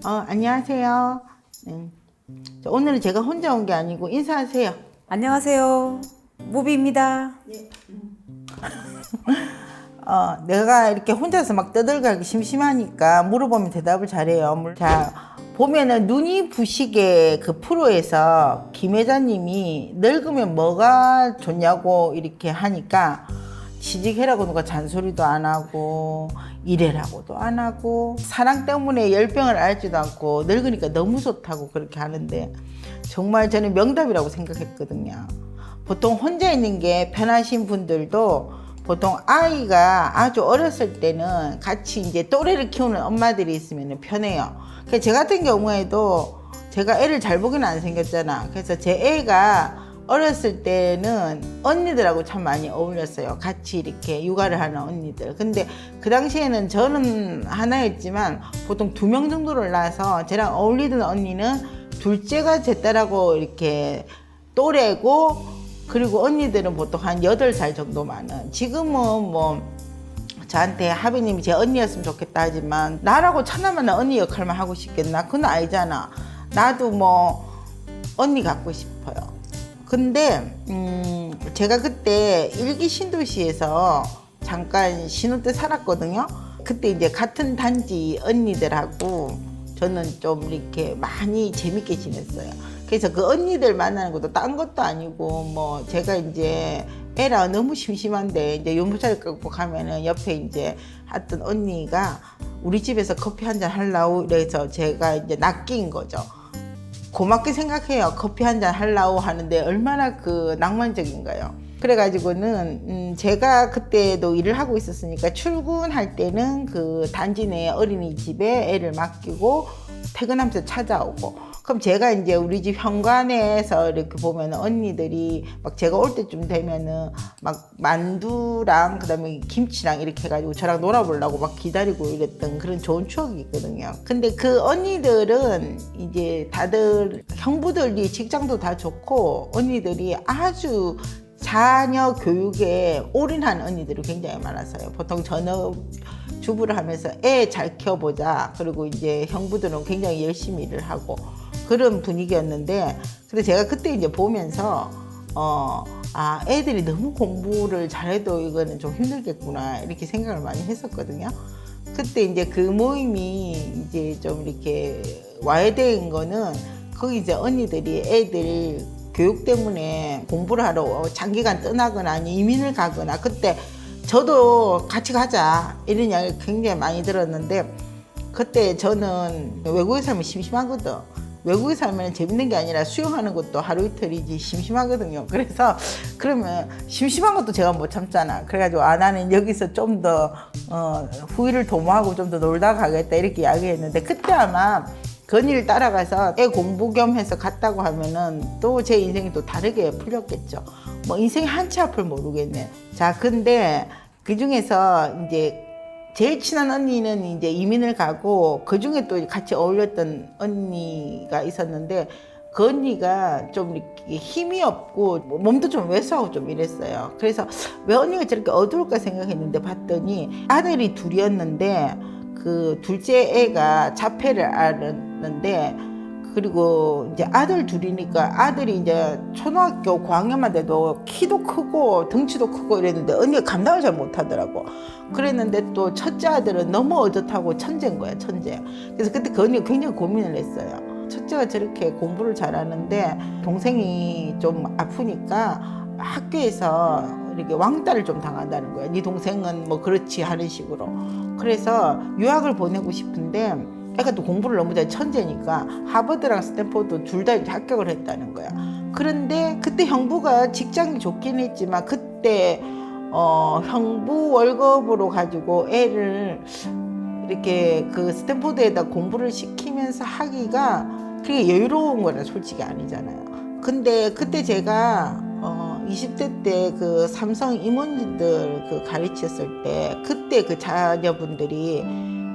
안녕하세요. 네. 오늘은 제가 혼자 온 게 아니고 인사하세요. 안녕하세요. 모비입니다. 내가 이렇게 혼자서 막 떠들가기 심심하니까 물어보면 대답을 잘해요. 자, 보면은 눈이 부시게 그 프로에서 김 회장님이 늙으면 뭐가 좋냐고 이렇게 하니까 취직해라고 누가 잔소리도 안 하고 일해라고도 안 하고 사랑 때문에 열병을 앓지도 않고 늙으니까 너무 좋다고 그렇게 하는데 정말 저는 명답이라고 생각했거든요. 보통 혼자 있는 게 편하신 분들도 보통 아이가 아주 어렸을 때는 같이 이제 또래를 키우는 엄마들이 있으면 편해요. 그래서 제 같은 경우에도 제가 애를 잘 보기는 안 생겼잖아. 그래서 제 애가 어렸을 때는 언니들하고 참 많이 어울렸어요. 같이 이렇게 육아를 하는 언니들. 근데 그 당시에는 저는 하나였지만 보통 2명 정도를 낳아서 저랑 어울리던 언니는 둘째가 제 딸하고 이렇게 또래고, 그리고 언니들은 보통 한 8살 정도 많은. 지금은 뭐 저한테 하비님이 제 언니였으면 좋겠다 하지만 나라고 천하만한 언니 역할만 하고 싶겠나? 그건 아니잖아. 나도 뭐 언니 갖고 싶어요. 근데 제가 그때 일기 신도시에서 잠깐 신혼 때 살았거든요. 그때 이제 같은 단지 언니들하고 저는 좀 이렇게 많이 재밌게 지냈어요. 그래서 그 언니들 만나는 것도 딴 것도 아니고 뭐 제가 이제 애라 너무 심심한데 이제 유모차를 끌고 가면은 옆에 이제 하여튼 언니가 우리 집에서 커피 한잔 하려고 이래서 제가 이제 낚인 거죠. 고맙게 생각해요. 커피 한잔 하려고 하는데 얼마나 그 낭만적인가요. 그래가지고는 제가 그때도 일을 하고 있었으니까 출근할 때는 그 단지 내 어린이집에 애를 맡기고 퇴근하면서 찾아오고, 그럼 제가 이제 우리 집 현관에서 이렇게 보면 언니들이 막 제가 올 때쯤 되면은 막 만두랑 그다음에 김치랑 이렇게 해가지고 저랑 놀아보려고 막 기다리고 이랬던 그런 좋은 추억이 있거든요. 근데 그 언니들은 이제 다들 형부들이 직장도 다 좋고 언니들이 아주 자녀 교육에 올인한 언니들이 굉장히 많았어요. 보통 전업 주부를 하면서 애 잘 키워보자. 그리고 이제 형부들은 굉장히 열심히 일을 하고 그런 분위기였는데, 근데 제가 그때 이제 보면서 애들이 너무 공부를 잘해도 이거는 좀 힘들겠구나 이렇게 생각을 많이 했었거든요. 그때 이제 그 모임이 이제 좀 이렇게 와야 된 거는 거기 이제 언니들이 애들 교육 때문에 공부를 하러 장기간 떠나거나 아니 이민을 가거나, 그때 저도 같이 가자 이런 이야기를 굉장히 많이 들었는데 그때 저는 외국에 살면 심심하거든. 외국에 살면 재밌는 게 아니라 수영하는 것도 하루 이틀이지 심심하거든요. 그래서 그러면 심심한 것도 제가 못 참잖아. 그래가지고 나는 여기서 좀 더 후회를 도모하고 좀 더 놀다 가겠다 이렇게 이야기했는데, 그때 아마 그 언니를 따라가서 애 공부 겸 해서 갔다고 하면은 또 제 인생이 또 다르게 풀렸겠죠. 뭐 인생이 한치 앞을 모르겠네. 자, 근데 그 중에서 이제 제일 친한 언니는 이제 이민을 가고 그 중에 또 같이 어울렸던 언니가 있었는데 그 언니가 좀 이렇게 힘이 없고 몸도 좀 왜소하고 좀 이랬어요. 그래서 왜 언니가 저렇게 어두울까 생각했는데 봤더니 아들이 둘이었는데 그 둘째 애가 자폐를 앓았는데, 그리고 이제 아들 둘이니까 아들이 이제 초등학교 고학년만 돼도 키도 크고 덩치도 크고 이랬는데 언니가 감당을 잘 못하더라고. 그랬는데 또 첫째 아들은 너무 어젓하고 천재인 거야, 천재. 그래서 그때 그 언니가 굉장히 고민을 했어요. 첫째가 저렇게 공부를 잘하는데 동생이 좀 아프니까 학교에서 이렇게 왕따를 좀 당한다는 거야. 네 동생은 뭐 그렇지 하는 식으로. 그래서 유학을 보내고 싶은데 애가 또 공부를 너무 잘 천재니까 하버드랑 스탠포드 둘 다 합격을 했다는 거야. 그런데 그때 형부가 직장이 좋긴 했지만 그때 형부 월급으로 가지고 애를 이렇게 그 스탠포드에다 공부를 시키면서 하기가 그게 여유로운 거는 솔직히 아니잖아요. 근데 그때 제가 20대 때 그 삼성 임원진들 그 가르쳤을 때 그때 그 자녀분들이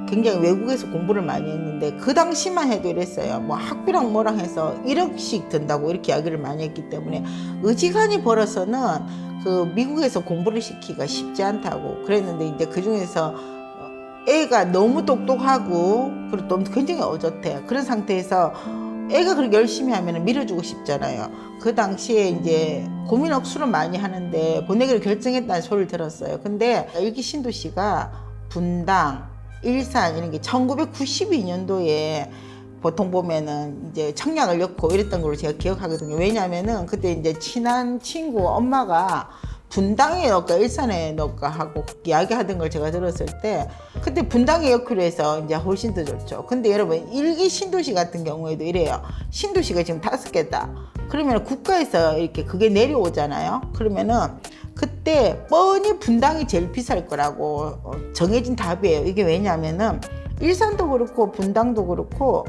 굉장히 외국에서 공부를 많이 했는데 그 당시만 해도 이랬어요. 뭐 학비랑 뭐랑 해서 1억씩 든다고 이렇게 이야기를 많이 했기 때문에 어지간히 벌어서는 그 미국에서 공부를 시키기가 쉽지 않다고 그랬는데, 이제 그 중에서 애가 너무 똑똑하고 그리고 또 굉장히 어젓해. 그런 상태에서 애가 그렇게 열심히 하면 밀어주고 싶잖아요. 그 당시에 이제 고민 억수로 많이 하는데 보내기로 결정했다는 소리를 들었어요. 근데 일기 신도시가 분당, 일산 이런 게 1992년도에 보통 보면은 이제 청약을 넣고 이랬던 걸로 제가 기억하거든요. 왜냐면은 그때 이제 친한 친구 엄마가 분당에 넣을까 일산에 넣을까 하고 이야기하던 걸 제가 들었을 때 그때 분당에 넣기로 해서 이제 훨씬 더 좋죠. 근데 여러분 일기 신도시 같은 경우에도 이래요. 신도시가 지금 5개다. 그러면 국가에서 이렇게 그게 내려오잖아요. 그러면은 그때 뻔히 분당이 제일 비쌀 거라고 정해진 답이에요. 이게 왜냐면은 일산도 그렇고 분당도 그렇고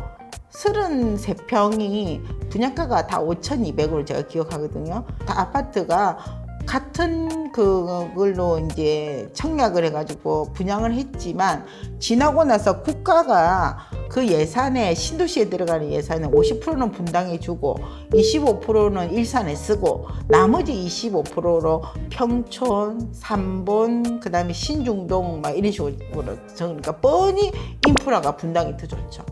33평이 분양가가 다 5,200으로 제가 기억하거든요. 다 아파트가 같은 그걸로 이제 청약을 해가지고 분양을 했지만 지나고 나서 국가가 그 예산에 신도시에 들어가는 예산에 50%는 분당에 주고 25%는 일산에 쓰고 나머지 25%로 평촌, 삼본, 그 다음에 신중동 막 이런 식으로 그러니까 뻔히 인프라가 분당이 더 좋죠.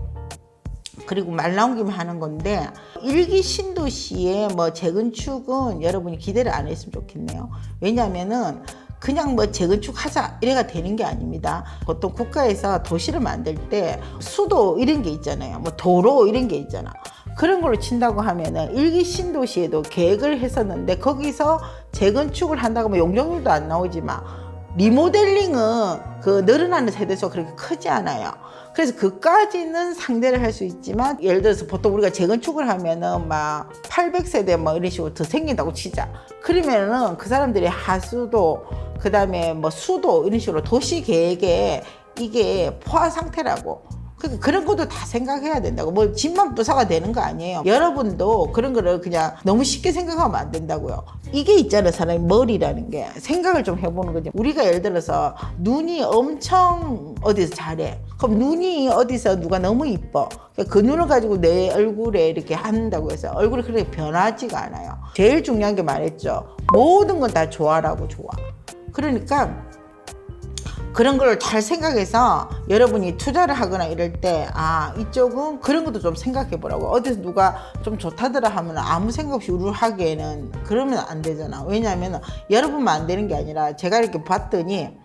그리고 말 나온 김에 하는 건데 일기 신도시의 뭐 재건축은 여러분이 기대를 안 했으면 좋겠네요. 왜냐하면은 그냥 뭐 재건축하자 이래가 되는 게 아닙니다. 보통 국가에서 도시를 만들 때 수도 이런 게 있잖아요. 뭐 도로 이런 게 있잖아. 그런 걸로 친다고 하면은 일기 신도시에도 계획을 했었는데 거기서 재건축을 한다고 하면 용적률도 안 나오지만 리모델링은 그 늘어나는 세대수가 그렇게 크지 않아요. 그래서 그까지는 상대를 할 수 있지만 예를 들어서 보통 우리가 재건축을 하면은 막 800세대 뭐 이런 식으로 더 생긴다고 치자. 그러면은 그 사람들이 하수도 그 다음에 뭐 수도 이런 식으로 도시 계획에 이게 포화 상태라고. 그러니까 그런 것도 다 생각해야 된다고. 뭐 집만 부사가 되는 거 아니에요. 여러분도 그런 거를 그냥 너무 쉽게 생각하면 안 된다고요. 이게 있잖아요. 사람의 머리라는 게. 생각을 좀 해보는 거죠. 우리가 예를 들어서 눈이 엄청 어디서 잘해. 그럼 눈이 어디서 누가 너무 이뻐. 그 눈을 가지고 내 얼굴에 이렇게 한다고 해서 얼굴이 그렇게 변하지가 않아요. 제일 중요한 게 말했죠. 모든 건 다 좋아라고 좋아. 그러니까 그런 걸 잘 생각해서 여러분이 투자를 하거나 이럴 때 이쪽은 그런 것도 좀 생각해 보라고. 어디서 누가 좀 좋다더라 하면 아무 생각 없이 우르르하기에는 그러면 안 되잖아. 왜냐하면 여러분만 안 되는 게 아니라 제가 이렇게 봤더니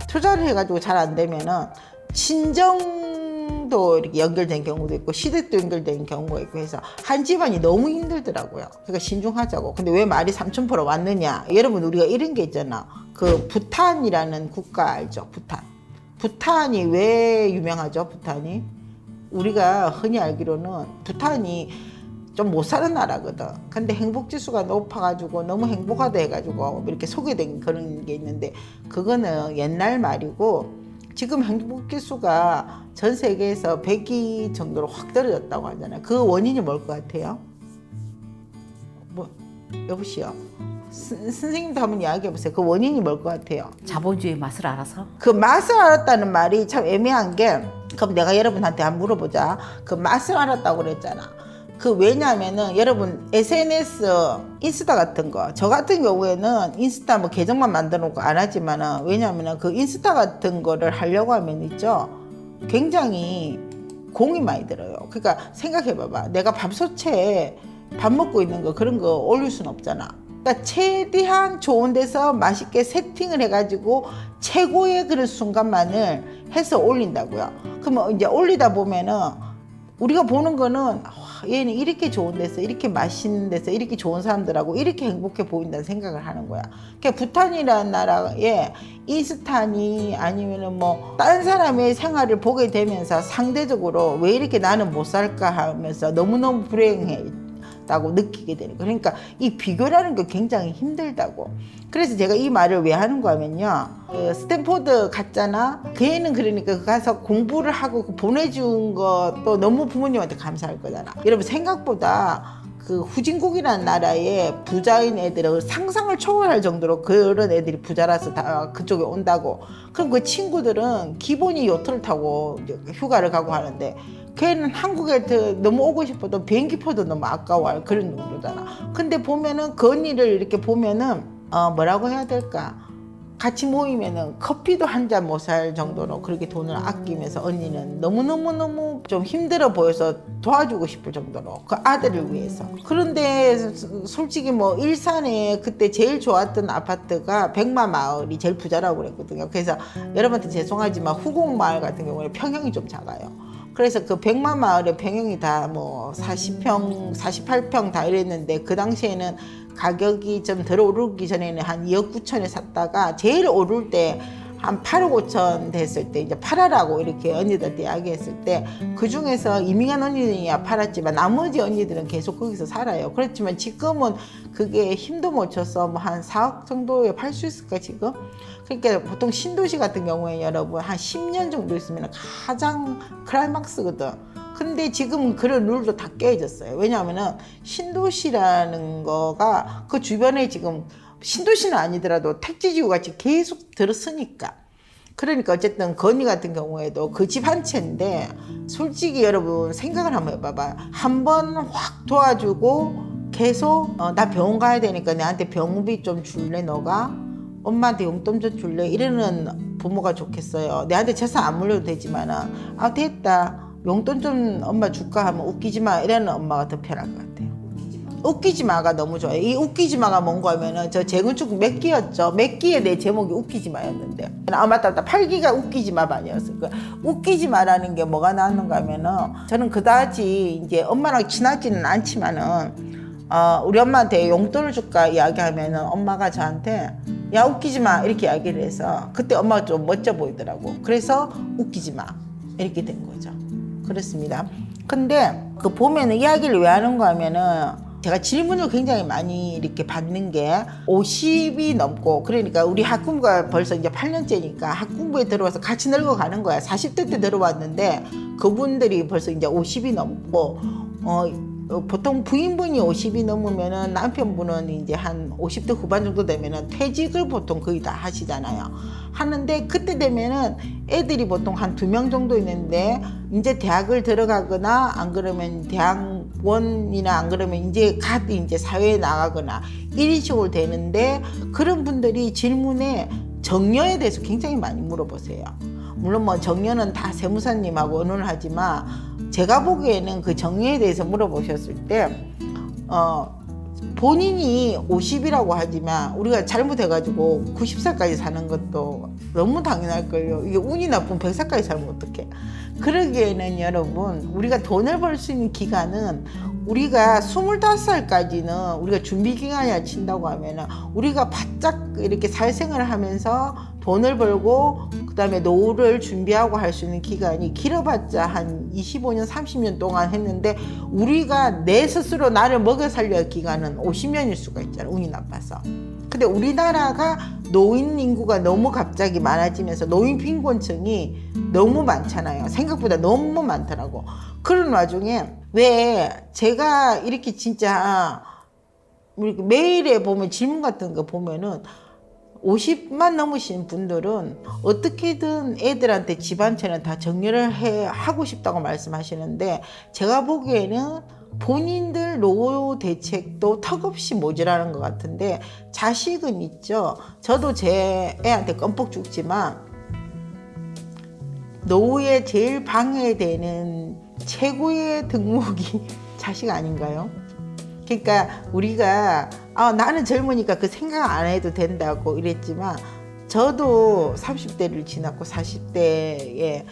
투자를 해가지고 잘 안 되면은 친정도 이렇게 연결된 경우도 있고 시댁도 연결된 경우가 있고 해서 한 집안이 너무 힘들더라고요. 그러니까 신중하자고. 근데 왜 말이 3,000% 왔느냐? 여러분 우리가 이런 게 있잖아. 그 부탄이라는 국가 알죠? 부탄이 왜 유명하죠? 부탄이 우리가 흔히 알기로는 부탄이 좀 못 사는 나라거든. 근데 행복지수가 높아가지고 너무 행복하다 해가지고 이렇게 소개된 그런 게 있는데 그거는 옛날 말이고 지금 행복지수가 전 세계에서 100위 정도로 확 떨어졌다고 하잖아요. 그 원인이 뭘 것 같아요? 뭐 여보시오. 선생님도 한번 이야기해 보세요. 그 원인이 뭘 것 같아요? 자본주의 맛을 알아서? 그 맛을 알았다는 말이 참 애매한 게 그럼 내가 여러분한테 한번 물어보자. 그 맛을 알았다고 그랬잖아. 그 왜냐하면은 여러분 SNS 인스타 같은 거 저 같은 경우에는 인스타 뭐 계정만 만들어 놓고 안 하지만은 왜냐하면은 그 인스타 같은 거를 하려고 하면 있죠 굉장히 공이 많이 들어요. 그러니까 생각해 봐봐. 내가 밥솥에 밥 먹고 있는 거 그런 거 올릴 수는 없잖아. 그러니까 최대한 좋은 데서 맛있게 세팅을 해가지고 최고의 그런 순간만을 해서 올린다고요. 그러면 이제 올리다 보면은 우리가 보는 거는 얘는 이렇게 좋은 데서 이렇게 맛있는 데서 이렇게 좋은 사람들하고 이렇게 행복해 보인다는 생각을 하는 거야. 그러니까 부탄이라는 나라에 인스타니 아니면은 뭐 다른 사람의 생활을 보게 되면서 상대적으로 왜 이렇게 나는 못 살까 하면서 너무너무 불행했다고 느끼게 되는 거야. 그러니까 이 비교라는 게 굉장히 힘들다고. 그래서 제가 이 말을 왜 하는 거냐면요. 스탠포드 갔잖아. 걔는 그러니까 가서 공부를 하고 보내준 것도 너무 부모님한테 감사할 거잖아. 여러분 생각보다 그 후진국이라는 나라의 부자인 애들은 상상을 초월할 정도로 그런 애들이 부자라서 다 그쪽에 온다고. 그럼 그 친구들은 기본이 요트를 타고 휴가를 가고 하는데 걔는 한국에 너무 오고 싶어도 비행기표도 너무 아까워할 그런 정도잖아. 근데 보면은 그 언니를 이렇게 보면은 뭐라고 해야 될까? 같이 모이면은 커피도 한 잔 못 살 정도로 그렇게 돈을 아끼면서 언니는 너무너무너무 좀 힘들어 보여서 도와주고 싶을 정도로 그 아들을 위해서. 그런데 솔직히 뭐 일산에 그때 제일 좋았던 아파트가 백마마을이 제일 부자라고 그랬거든요. 그래서 여러분한테 죄송하지만 후곡마을 같은 경우는 평형이 좀 작아요. 그래서 그 백마마을의 평형이 다 뭐 40평, 48평 다 이랬는데 그 당시에는 가격이 좀 덜 오르기 전에는 한 2억 9천에 샀다가 제일 오를 때 한 8억 5천 됐을 때 이제 팔아라고 이렇게 언니들한테 이야기했을 때 그 중에서 이민간 언니들이야 팔았지만 나머지 언니들은 계속 거기서 살아요. 그렇지만 지금은 그게 힘도 못 쳐서 뭐 한 4억 정도에 팔 수 있을까 지금? 그러니까 보통 신도시 같은 경우에 여러분 한 10년 정도 있으면 가장 클라이막스거든. 근데 지금 그런 룰도 다 깨졌어요. 왜냐하면은 신도시라는 거가 그 주변에 지금 신도시는 아니더라도 택지지구 같이 계속 들었으니까. 그러니까 어쨌든 건희 같은 경우에도 그 집 한 채인데 솔직히 여러분 생각을 한번 해봐봐. 한 번 확 도와주고 계속 나 병원 가야 되니까 내한테 병원비 좀 줄래 너가? 엄마한테 용돈 좀 줄래? 이러는 부모가 좋겠어요. 내한테 재산 안 물려도 되지만은 아 됐다. 용돈 좀 엄마 줄까 하면 웃기지 마 이러는 엄마가 더 편할 것 같아요. 웃기지 마가 너무 좋아요. 이 웃기지 마가 뭔가 하면은 저 재건축 몇 기였죠? 몇 기에 내 제목이 웃기지 마였는데 아 맞다 8기가 웃기지 마가 아니었을 거야. 웃기지 마라는 게 뭐가 나왔는가 하면은 저는 그다지 이제 엄마랑 친하지는 않지만은 우리 엄마한테 용돈을 줄까 이야기하면은 엄마가 저한테 야 웃기지 마 이렇게 이야기를 해서 그때 엄마가 좀 멋져 보이더라고. 그래서 웃기지 마 이렇게 된 거죠. 그렇습니다. 근데 그 보면은 이야기를 왜 하는가 하면은 제가 질문을 굉장히 많이 이렇게 받는 게 50이 넘고 그러니까 우리 학군부가 벌써 이제 8년째니까 학군부에 들어와서 같이 늙어가는 거야. 40대 때 들어왔는데 그분들이 벌써 이제 50이 넘고 보통 부인분이 50이 넘으면은 남편분은 이제 한 50대 후반 정도 되면은 퇴직을 보통 거의 다 하시잖아요. 하는데 그때 되면은 애들이 보통 한 2명 정도 있는데 이제 대학을 들어가거나 안 그러면 대학원이나 안 그러면 이제 사회에 나가거나 이런 식으로 되는데 그런 분들이 질문에 정년에 대해서 굉장히 많이 물어보세요. 물론 뭐 정년은 다 세무사님하고 의논을 하지만 제가 보기에는 그 정년에 대해서 물어보셨을 때 본인이 50이라고 하지만 우리가 잘못해가지고 90살까지 사는 것도 너무 당연할걸요. 이게 운이 나쁜 100살까지 살면 어떡해. 그러기에는 여러분 우리가 돈을 벌 수 있는 기간은 우리가 25살까지는 우리가 준비 기간이라 친다고 하면은 우리가 바짝 이렇게 사회생활을 하면서 돈을 벌고 그다음에 노후를 준비하고 할 수 있는 기간이 길어봤자 한 25년 30년 동안 했는데 우리가 내 스스로 나를 먹여 살려야 할 기간은 50년일 수가 있잖아. 운이 나빠서. 근데 우리나라가 노인 인구가 너무 갑자기 많아지면서 노인 빈곤층이 너무 많잖아요. 생각보다 너무 많더라고. 그런 와중에 왜 제가 이렇게 진짜 매일에 보면 질문 같은 거 보면은 50만 넘으신 분들은 어떻게든 애들한테 집 한 채는 다 정리를 하고 싶다고 말씀하시는데 제가 보기에는 본인들 노후 대책도 턱없이 모자라는 것 같은데 자식은 있죠. 저도 제 애한테 껌뻑 죽지만 노후에 제일 방해되는 최고의 덕목이 자식 아닌가요? 그러니까 우리가 나는 젊으니까 그 생각 안 해도 된다고 이랬지만 저도 30대를 지났고 40대에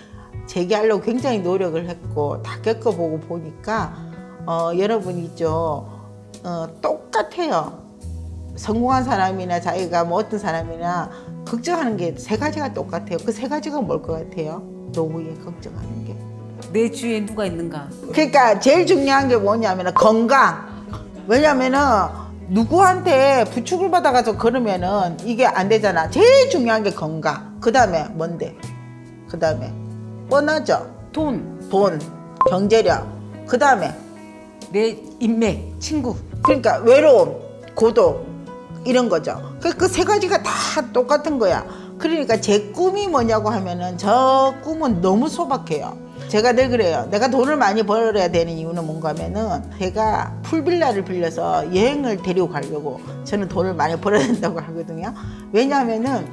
재기하려고 굉장히 노력을 했고 다 겪어보고 보니까 여러분 있죠. 똑같아요. 성공한 사람이나 자기가 뭐 어떤 사람이나 걱정하는 게 세 가지가 똑같아요. 그 세 가지가 뭘 것 같아요? 노후에 걱정하는 게. 내 주위에 누가 있는가? 그러니까 제일 중요한 게 뭐냐면 건강. 왜냐면은 누구한테 부축을 받아가서 그러면은 이게 안 되잖아. 제일 중요한 게 건강. 그 다음에 뭔데? 그 다음에 뻔하죠. 돈, 경제력. 그 다음에 내 인맥, 친구. 그러니까 외로움, 고독 이런 거죠. 그 세 가지가 다 똑같은 거야. 그러니까 제 꿈이 뭐냐고 하면은 저 꿈은 너무 소박해요. 제가 늘 그래요. 내가 돈을 많이 벌어야 되는 이유는 뭔가 하면은 제가 풀빌라를 빌려서 여행을 데리고 가려고 저는 돈을 많이 벌어야 된다고 하거든요. 왜냐하면은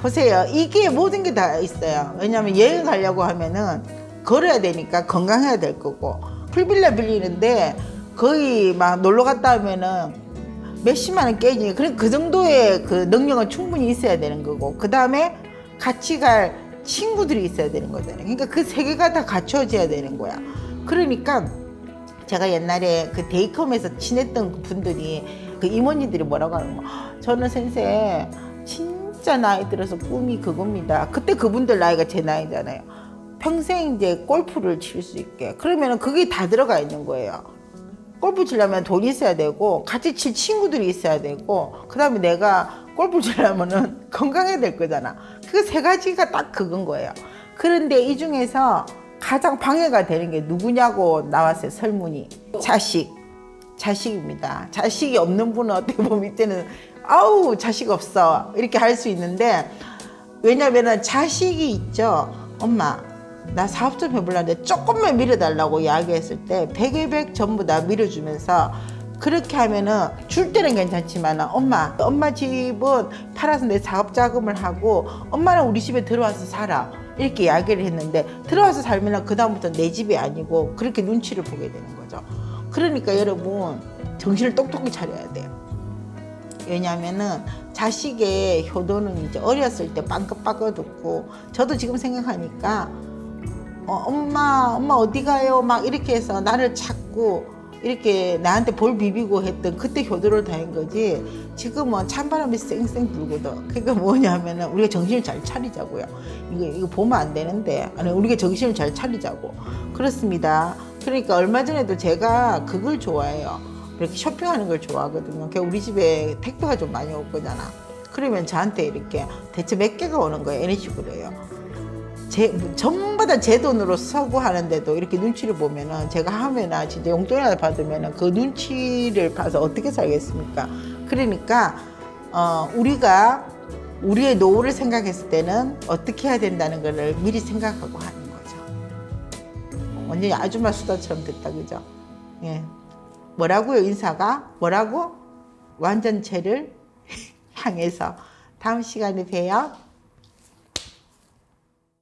보세요. 이게 모든 게 다 있어요. 왜냐하면 여행 가려고 하면은 걸어야 되니까 건강해야 될 거고, 풀빌라 빌리는데 거의 막 놀러 갔다 하면은 몇십만 원 깨지. 그 정도의 그 능력은 충분히 있어야 되는 거고, 그 다음에 같이 갈 친구들이 있어야 되는 거잖아요. 그러니까 그 세 개가 다 갖춰져야 되는 거야. 그러니까 제가 옛날에 그 데이컴에서 친했던 그 분들이, 그 이모님들이 뭐라고 하는 거, 저는 선생 진짜 나이 들어서 꿈이 그겁니다. 그때 그분들 나이가 제 나이잖아요. 평생 이제 골프를 칠 수 있게. 그러면 그게 다 들어가 있는 거예요. 골프 치려면 돈이 있어야 되고, 같이 칠 친구들이 있어야 되고, 그 다음에 내가 골프 치려면은 건강해야 될 거잖아. 그 세 가지가 딱 그건 거예요. 그런데 이 중에서 가장 방해가 되는 게 누구냐고 나왔어요, 설문이. 자식입니다. 자식이 없는 분은 어떻게 보면 이때는 아우 자식 없어 이렇게 할 수 있는데, 왜냐면은 자식이 있죠. 엄마 나 사업 좀 해보려는데 조금만 밀어달라고 이야기했을 때 100에 100 전부 다 밀어주면서, 그렇게 하면은 줄 때는 괜찮지만 엄마 집은 팔아서 내 사업 자금을 하고 엄마는 우리 집에 들어와서 살아 이렇게 이야기를 했는데, 들어와서 살면 그 다음부터 내 집이 아니고 그렇게 눈치를 보게 되는 거죠. 그러니까 여러분 정신을 똑똑히 차려야 돼요. 왜냐면은 자식의 효도는 이제 어렸을 때 빵긋빵긋 웃고, 저도 지금 생각하니까 엄마 어디 가요 막 이렇게 해서 나를 찾고 이렇게 나한테 볼 비비고 했던 그때 효도를 다한 거지, 지금은 찬바람이 쌩쌩 불거든. 그러니까 뭐냐면은 우리가 정신을 잘 차리자고요. 이거 보면 안 되는데, 아니 우리가 정신을 잘 차리자고. 그렇습니다. 그러니까 얼마 전에도 제가 그걸 좋아해요. 이렇게 쇼핑하는 걸 좋아하거든요. 그러니까 우리 집에 택배가 좀 많이 올 거잖아. 그러면 저한테 이렇게 대체 몇 개가 오는 거예요. 이런 식으로 해요. 전부 다 제 돈으로 서고 하는데도 이렇게 눈치를 보면은, 제가 하면은 진짜 용돈이라도 받으면은 그 눈치를 봐서 어떻게 살겠습니까? 그러니까 우리가 우리의 노후를 생각했을 때는 어떻게 해야 된다는 거를 미리 생각하고 하는 거죠. 완전히 아줌마 수다처럼 됐다, 그죠? 예. 뭐라고요, 인사가? 뭐라고? 완전체를 향해서. 다음 시간에 봬요.